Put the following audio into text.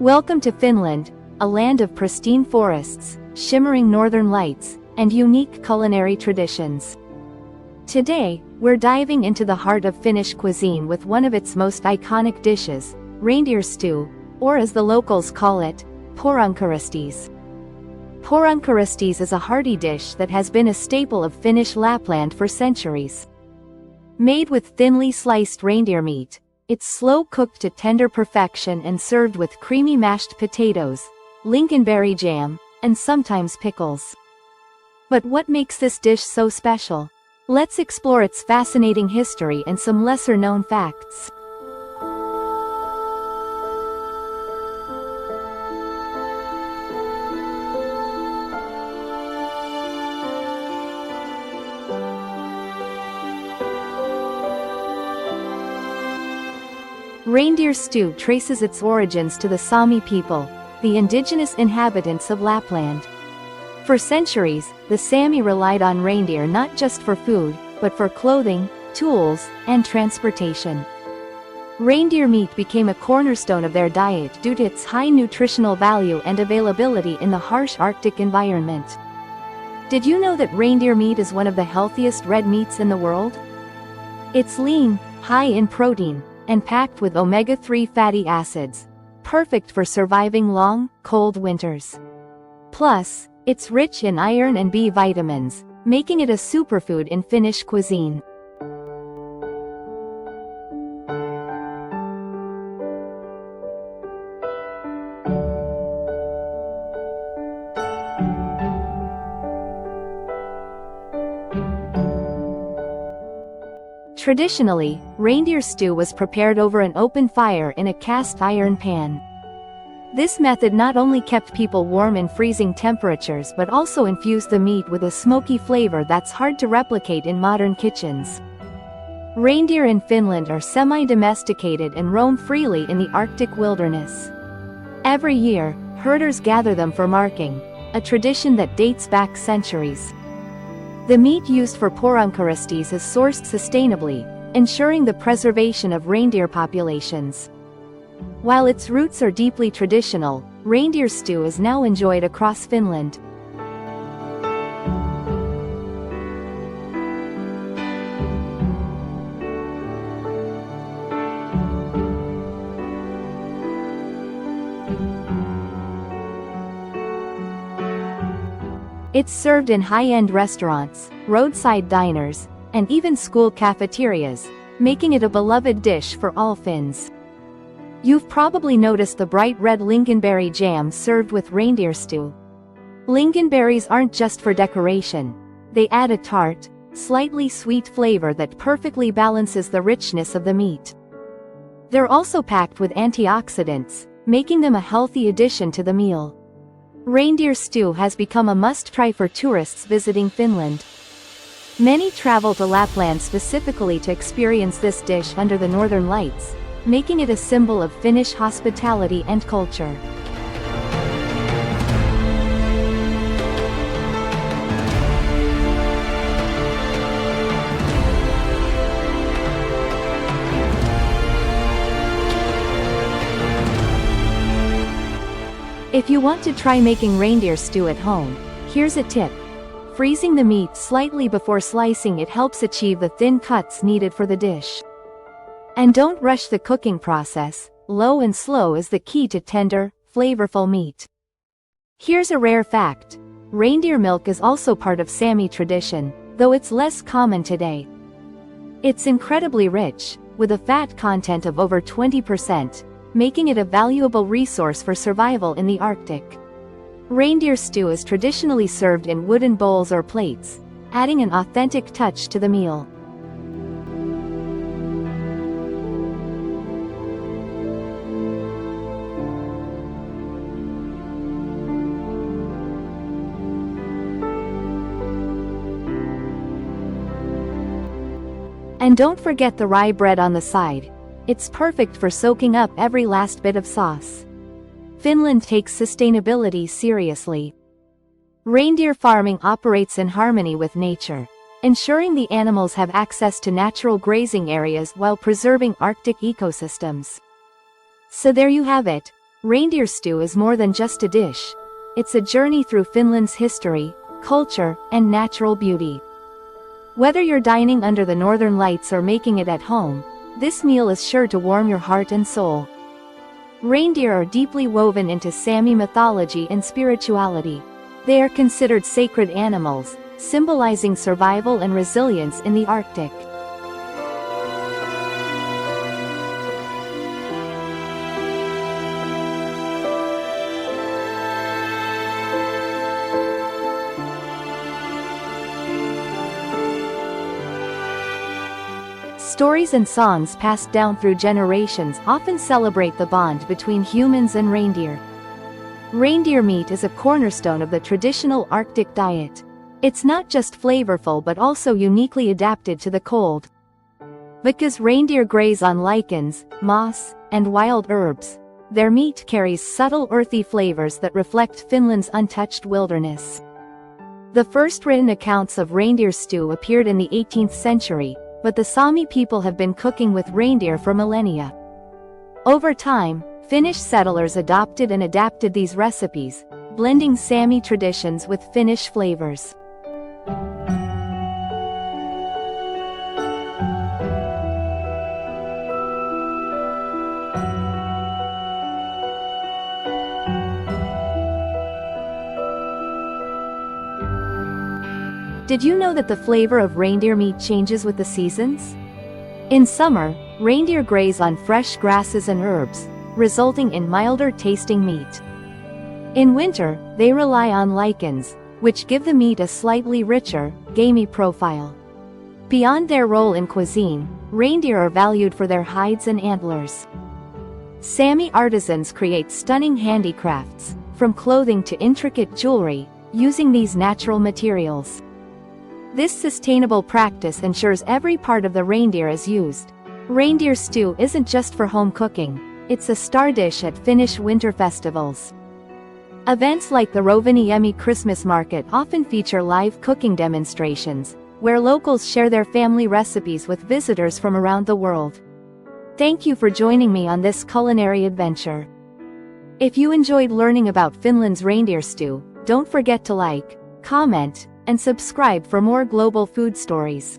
Welcome to Finland, a land of pristine forests, shimmering northern lights, and unique culinary traditions. Today, we're diving into the heart of Finnish cuisine with one of its most iconic dishes, reindeer stew, or as the locals call it, Poronkäristys. Poronkäristys is a hearty dish that has been a staple of Finnish Lapland for centuries. Made with thinly sliced reindeer meat, it's slow-cooked to tender perfection and served with creamy mashed potatoes, lingonberry jam, and sometimes pickles. But what makes this dish so special? Let's explore its fascinating history and some lesser-known facts. Reindeer stew traces its origins to the Sámi people, the indigenous inhabitants of Lapland. For centuries, the Sámi relied on reindeer not just for food, but for clothing, tools, and transportation. Reindeer meat became a cornerstone of their diet due to its high nutritional value and availability in the harsh Arctic environment. Did you know that reindeer meat is one of the healthiest red meats in the world? It's lean, high in protein, and packed with omega-3 fatty acids, perfect for surviving long, cold winters. Plus, it's rich in iron and B vitamins, making it a superfood in Finnish cuisine. Traditionally, reindeer stew was prepared over an open fire in a cast iron pan. This method not only kept people warm in freezing temperatures but also infused the meat with a smoky flavor that's hard to replicate in modern kitchens. Reindeer in Finland are semi-domesticated and roam freely in the Arctic wilderness. Every year, herders gather them for marking, a tradition that dates back centuries. The meat used for Poronkäristys is sourced sustainably, ensuring the preservation of reindeer populations. While its roots are deeply traditional, reindeer stew is now enjoyed across Finland. It's served in high-end restaurants, roadside diners, and even school cafeterias, making it a beloved dish for all Finns. You've probably noticed the bright red lingonberry jam served with reindeer stew. Lingonberries aren't just for decoration. They add a tart, slightly sweet flavor that perfectly balances the richness of the meat. They're also packed with antioxidants, making them a healthy addition to the meal. Reindeer stew has become a must-try for tourists visiting Finland. Many travel to Lapland specifically to experience this dish under the northern lights, making it a symbol of Finnish hospitality and culture. If you want to try making reindeer stew at home, here's a tip. Freezing the meat slightly before slicing it helps achieve the thin cuts needed for the dish. And don't rush the cooking process, low and slow is the key to tender, flavorful meat. Here's a rare fact. Reindeer milk is also part of Sámi tradition, though it's less common today. It's incredibly rich, with a fat content of over 20%. Making it a valuable resource for survival in the Arctic. Reindeer stew is traditionally served in wooden bowls or plates, adding an authentic touch to the meal. And don't forget the rye bread on the side. It's perfect for soaking up every last bit of sauce. Finland takes sustainability seriously. Reindeer farming operates in harmony with nature, ensuring the animals have access to natural grazing areas while preserving Arctic ecosystems. So there you have it, Reindeer stew is more than just a dish. It's a journey through Finland's history, culture, and natural beauty. Whether you're dining under the northern lights or making it at home, this meal is sure to warm your heart and soul. Reindeer are deeply woven into Sámi mythology and spirituality. They are considered sacred animals, symbolizing survival and resilience in the Arctic. Stories and songs passed down through generations often celebrate the bond between humans and reindeer. Reindeer meat is a cornerstone of the traditional Arctic diet. It's not just flavorful but also uniquely adapted to the cold. Because reindeer graze on lichens, moss, and wild herbs, their meat carries subtle earthy flavors that reflect Finland's untouched wilderness. The first written accounts of reindeer stew appeared in the 18th century, but the Sámi people have been cooking with reindeer for millennia. Over time, Finnish settlers adopted and adapted these recipes, blending Sámi traditions with Finnish flavors. Did you know that the flavor of reindeer meat changes with the seasons? In summer, reindeer graze on fresh grasses and herbs, resulting in milder tasting meat. In winter, they rely on lichens, which give the meat a slightly richer, gamey profile. Beyond their role in cuisine, reindeer are valued for their hides and antlers. Sámi artisans create stunning handicrafts, from clothing to intricate jewelry, using these natural materials. This sustainable practice ensures every part of the reindeer is used. Reindeer stew isn't just for home cooking, it's a star dish at Finnish winter festivals. Events like the Rovaniemi Christmas market often feature live cooking demonstrations, where locals share their family recipes with visitors from around the world. Thank you for joining me on this culinary adventure. If you enjoyed learning about Finland's reindeer stew, don't forget to like, comment, and subscribe for more global food stories.